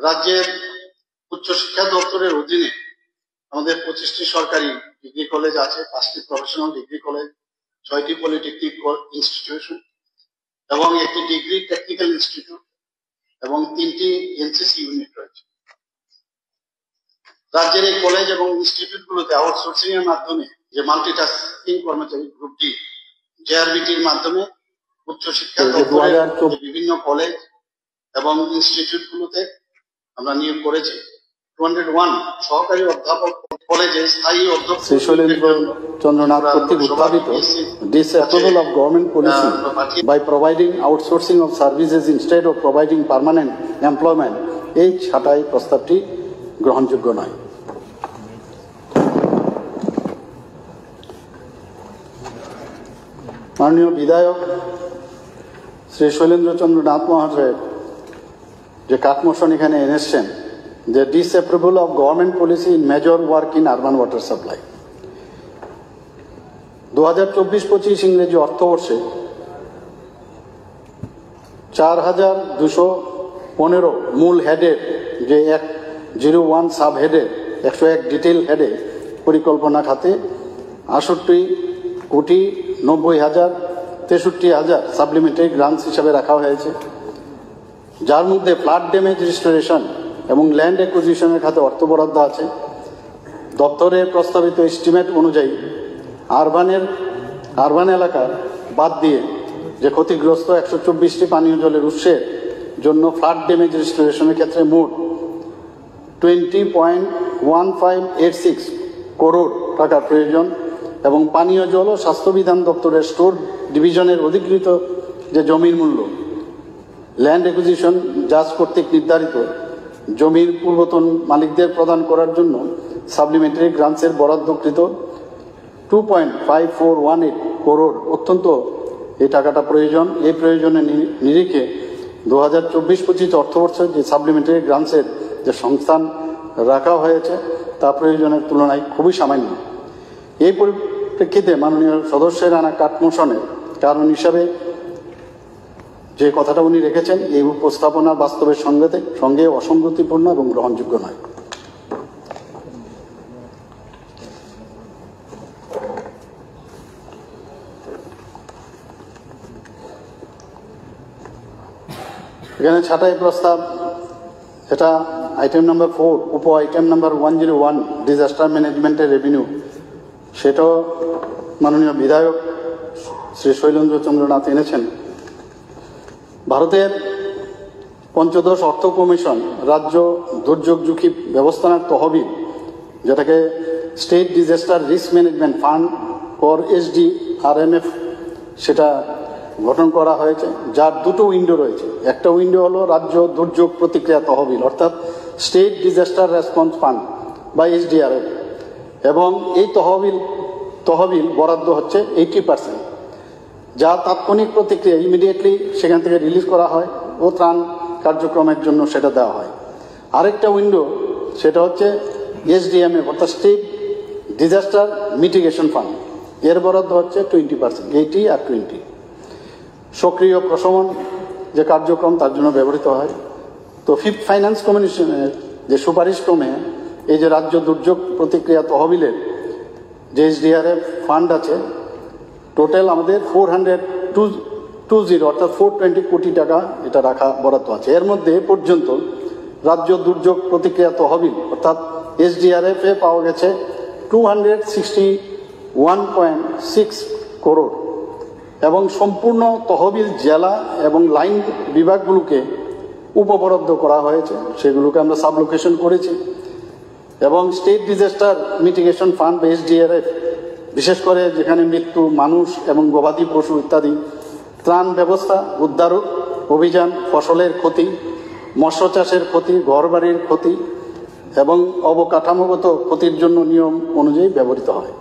রাজ্যের উচ্চশিক্ষা দপ্তরের অধীনে আমাদের 25টি সরকারি ডিগ্রি কলেজ আছে, 5টি প্রফেশনাল ডিগ্রি কলেজ, 6টি পলিটেকনিক ইনস্টিটিউশন এবং একটি ডিগ্রি টেকনিক্যাল ইনস্টিটিউট এবং 3টি এনসিসি ইউনিট রয়েছে। রাজ্যের এই কলেজ এবং ইনস্টিটিউটগুলোতে আউটসোর্সিং এর মাধ্যমে যে মাল্টিটাস্কিং কর্মচারী গ্রুপটি জেআরবিটির মাধ্যমে উচ্চশিক্ষা দপ্তরের বিভিন্ন কলেজ এবং ইনস্টিটিউটগুলোতে আমরা নিয়োগ করেছি। 201 সহকারী অধ্যাপক কলেজে স্থায়ী অধ্যক্ষ শ্রী শৈলেন্দ্র চন্দ্রনাথ কর্তৃক উত্থাপিত disapproval of government policy by providing outsourcing of services instead of providing permanent employment এই ছাঁটাই প্রস্তাবটি গ্রহণযোগ্য নয়। মাননীয় বিধায়ক শ্রী শৈলেন্দ্র চন্দ্রনাথ মহাশয়ের যে কাটমোশন এখানে এনেছেন যে disapproval of government policy in major work in urban water supply 2024-25 ইংরেজি অর্থবর্ষে 4215 মূল হেডের যে 101 সাব হেডের 101 ডিটেইল হেডে পরিকল্পনা খাতে 68,90,63,000 সাপ্লিমেন্টারি গ্রান্টস হিসাবে রাখা হয়েছে, যার মধ্যে ফ্লাড ড্যামেজ রিস্টোরেশন এবং ল্যান্ড অ্যাকুইজিশনের খাতে অর্থ বরাদ্দ আছে। দপ্তরের প্রস্তাবিত এস্টিমেট অনুযায়ী আরবান এলাকার বাদ দিয়ে যে ক্ষতিগ্রস্ত 124টি পানীয় জলের উৎসের জন্য ফ্লাড ড্যামেজ রিস্টোরেশনের ক্ষেত্রে মোট 20.1586 করোড় টাকার প্রয়োজন এবং পানীয় জল ও স্বাস্থ্যবিধান দপ্তরের স্টোর ডিভিশনের অধিকৃত যে জমির মূল্য ল্যান্ড অ্যাকুইজিশন জাজ কর্তৃক নির্ধারিত জমির পূর্বতন মালিকদের প্রদান করার জন্য সাপ্লিমেন্টারি গ্রান্টসের বরাদ্দকৃত 2.5418 করোড় অত্যন্ত এই টাকাটা প্রয়োজন। এই প্রয়োজনের নিরিখে 2024-25 অর্থবর্ষে যে সাপ্লিমেন্টারি গ্রান্টসের যে সংস্থান রাখা হয়েছে তা প্রয়োজনের তুলনায় খুবই সামান্য। এই পরিপ্রেক্ষিতে মাননীয় সদস্যের আনা কাটমোশনের কারণ হিসাবে যে কথাটা উনি রেখেছেন এই উপস্থাপনা বাস্তবের সঙ্গে অসঙ্গতিপূর্ণ এবং গ্রহণযোগ্য নয়। এখানে ছাঁটাই প্রস্তাব এটা আইটেম নাম্বার 4 উপ আইটেম নাম্বার 101 ডিজাস্টার ম্যানেজমেন্টের রেভিনিউ, সেটাও মাননীয় বিধায়ক শ্রী শৈলেন্দ্র চন্দ্রনাথ এনেছেন। ভারতের পঞ্চদশ অর্থ কমিশন রাজ্য দুর্যোগ ঝুঁকি ব্যবস্থাপনার তহবিল, যেটাকে state disaster risk management fund for SDRMF, সেটা গঠন করা হয়েছে, যার দুটো উইন্ডো রয়েছে। একটা উইন্ডো হলো রাজ্য দুর্যোগ প্রতিক্রিয়া তহবিল অর্থাৎ স্টেট ডিজাস্টার রেসপন্স ফান্ড বা SDRF, এবং এই তহবিল বরাদ্দ হচ্ছে 80%, যা তাৎক্ষণিক প্রতিক্রিয়া ইমিডিয়েটলি সেখান থেকে রিলিজ করা হয় ও ত্রাণ কার্যক্রমের জন্য সেটা দেওয়া হয়। আরেকটা উইন্ডো সেটা হচ্ছে SDMF অর্থাৎ স্টেট ডিজাস্টার মিটিগেশন ফান্ড, এর বরাদ্দ হচ্ছে 20%, 80 আর 20। সক্রিয় প্রশমন যে কার্যক্রম তার জন্য ব্যবহৃত হয়। তো ফিফথ ফাইন্যান্স কমিশনের যে সুপারিশ ক্রমে এই যে রাজ্য দুর্যোগ প্রতিক্রিয়া তহবিলের যে SDRF ফান্ড আছে, টোটাল আমাদের 420 অর্থাৎ 420 কোটি টাকা এটা রাখা বরাদ্দ আছে। এর মধ্যে পর্যন্ত রাজ্য দুর্যোগ প্রতিক্রিয়া তহবিল অর্থাৎ SDRF এ পাওয়া গেছে 261.6 করোড় এবং সম্পূর্ণ তহবিল জেলা এবং লাইন বিভাগগুলোকে উপবরাদ্দ করা হয়েছে, সেগুলোকে আমরা সাবলোকেশন করেছি। এবং স্টেট ডিজাস্টার মিটিগেশন ফান্ড বা SDRF বিশেষ করে যেখানে মৃত্যু মানুষ এবং গবাদি পশু ইত্যাদি, ত্রাণ ব্যবস্থা, উদ্ধার অভিযান, ফসলের ক্ষতি, মৎস্য চাষের ক্ষতি, ঘরবাড়ির ক্ষতি এবং অবকাঠামোগত ক্ষতির জন্য নিয়ম অনুযায়ী ব্যবহৃত হয়।